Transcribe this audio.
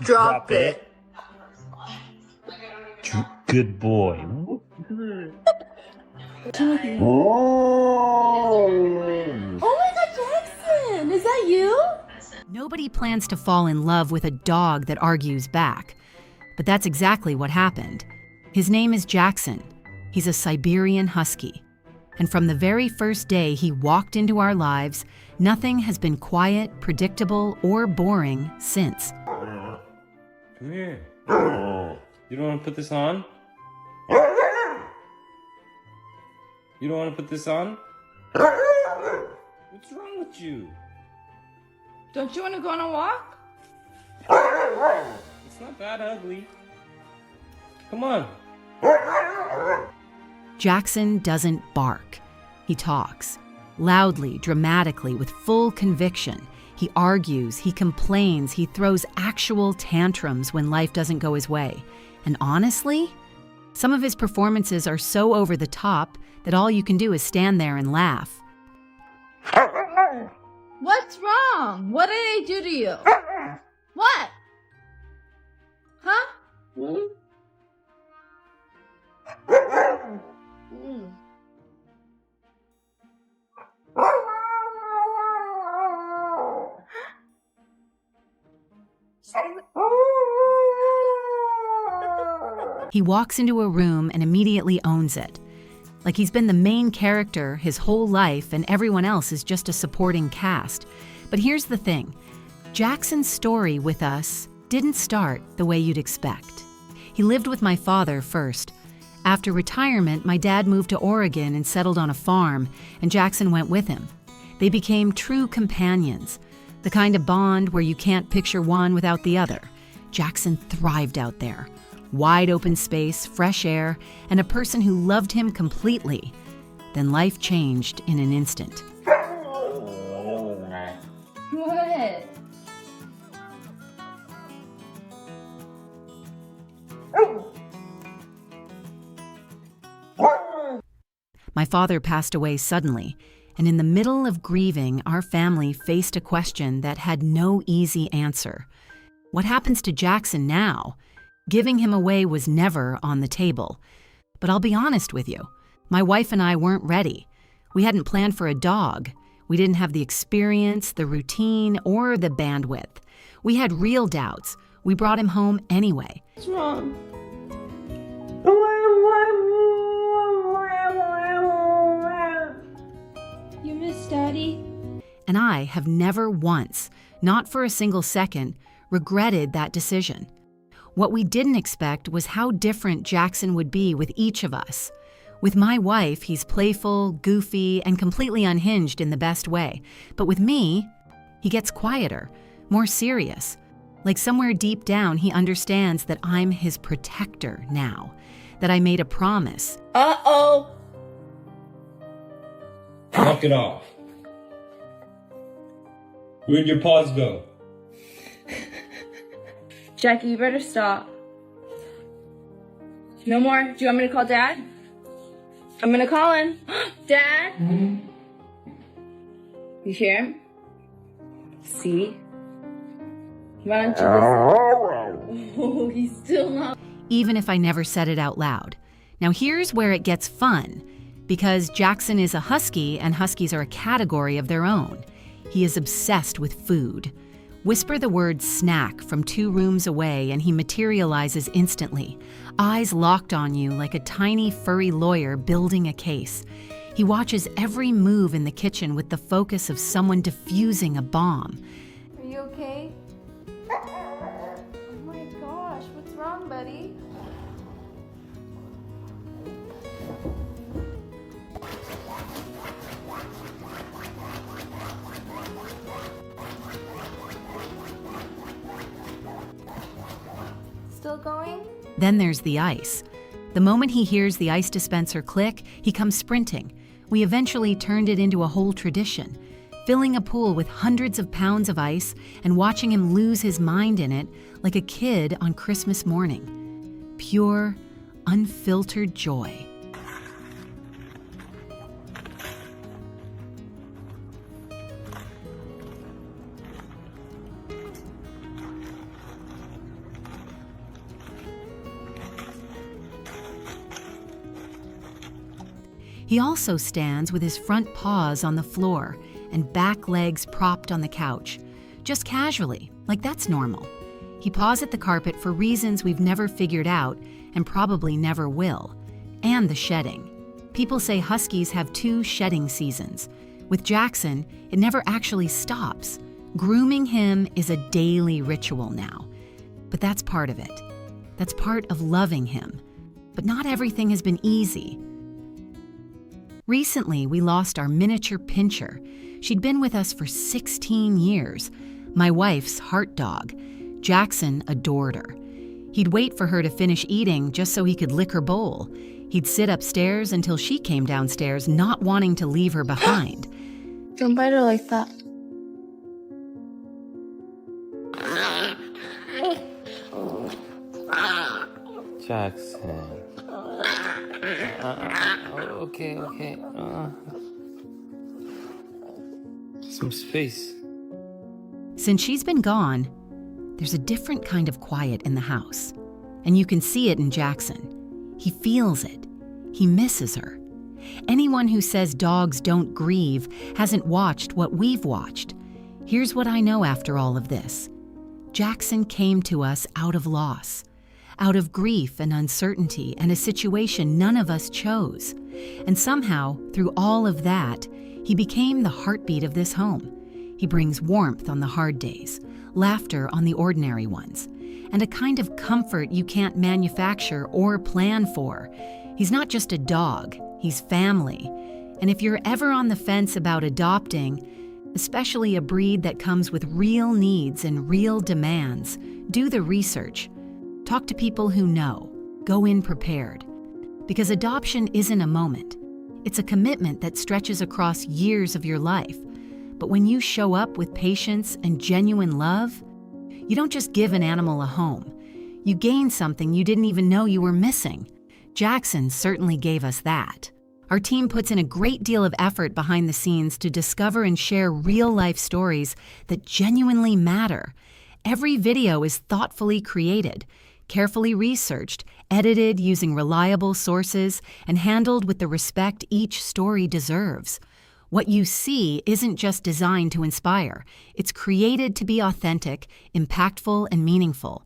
Drop it. Good boy. Oh my God, Jackson! Is that you? Nobody plans to fall in love with a dog that argues back. But that's exactly what happened. His name is Jackson. He's a Siberian Husky. And from the very first day he walked into our lives, nothing has been quiet, predictable, or boring since. Come here. You don't want to put this on? You don't want to put this on? What's wrong with you? Don't you want to go on a walk? It's not that ugly. Come on. Jackson doesn't bark. He talks. Loudly, dramatically, with full conviction. He argues, he complains, he throws actual tantrums when life doesn't go his way. And honestly, some of his performances are so over the top that all you can do is stand there and laugh. What's wrong? What did I do to you? What? Huh? He walks into a room and immediately owns it. Like he's been the main character his whole life and everyone else is just a supporting cast. But here's the thing. Jackson's story with us didn't start the way you'd expect. He lived with my father first. After retirement, my dad moved to Oregon and settled on a farm, and Jackson went with him. They became true companions, the kind of bond where you can't picture one without the other. Jackson thrived out there. Wide open space, fresh air, and a person who loved him completely. Then life changed in an instant. What? My father passed away suddenly, and in the middle of grieving, our family faced a question that had no easy answer. What happens to Jackson now? Giving him away was never on the table. But I'll be honest with you, my wife and I weren't ready. We hadn't planned for a dog. We didn't have the experience, the routine, or the bandwidth. We had real doubts. We brought him home anyway. What's wrong? You miss Daddy? And I have never once, not for a single second, regretted that decision. What we didn't expect was how different Jackson would be with each of us. With my wife, he's playful, goofy, and completely unhinged in the best way. But with me, he gets quieter, more serious. Like somewhere deep down, he understands that I'm his protector now, that I made a promise. Uh-oh. Knock it off. Where'd your paws go? Jackie, you better stop. No more? Do you want me to call Dad? I'm gonna call him. Dad? You hear him? See? Why don't you listen? Oh, he's still not. Even if I never said it out loud. Now here's where it gets fun, because Jackson is a husky and huskies are a category of their own. He is obsessed with food. Whisper the word snack from 2 rooms away and he materializes instantly, eyes locked on you like a tiny furry lawyer building a case. He watches every move in the kitchen with the focus of someone defusing a bomb. Are you okay? Oh my gosh, what's wrong, buddy? Still going? Then there's the ice. The moment he hears the ice dispenser click, he comes sprinting. We eventually turned it into a whole tradition, filling a pool with hundreds of pounds of ice and watching him lose his mind in it like a kid on Christmas morning. Pure, unfiltered joy. He also stands with his front paws on the floor and back legs propped on the couch, just casually, like that's normal. He paws at the carpet for reasons we've never figured out and probably never will, and the shedding. People say Huskies have 2 shedding seasons. With Jackson, it never actually stops. Grooming him is a daily ritual now. But that's part of it. That's part of loving him. But not everything has been easy. Recently, we lost our miniature Pinscher. She'd been with us for 16 years. My wife's heart dog. Jackson adored her. He'd wait for her to finish eating just so he could lick her bowl. He'd sit upstairs until she came downstairs, not wanting to leave her behind. Don't bite her like that. Jackson. Okay. Some space. Since she's been gone, there's a different kind of quiet in the house. And you can see it in Jackson. He feels it. He misses her. Anyone who says dogs don't grieve hasn't watched what we've watched. Here's what I know after all of this. Jackson came to us out of loss, out of grief and uncertainty and a situation none of us chose. And somehow, through all of that, he became the heartbeat of this home. He brings warmth on the hard days, laughter on the ordinary ones, and a kind of comfort you can't manufacture or plan for. He's not just a dog, he's family. And if you're ever on the fence about adopting, especially a breed that comes with real needs and real demands, do the research. Talk to people who know. Go in prepared. Because adoption isn't a moment. It's a commitment that stretches across years of your life. But when you show up with patience and genuine love, you don't just give an animal a home. You gain something you didn't even know you were missing. Jackson certainly gave us that. Our team puts in a great deal of effort behind the scenes to discover and share real-life stories that genuinely matter. Every video is thoughtfully created, carefully researched, edited using reliable sources, and handled with the respect each story deserves. What you see isn't just designed to inspire. It's created to be authentic, impactful, and meaningful.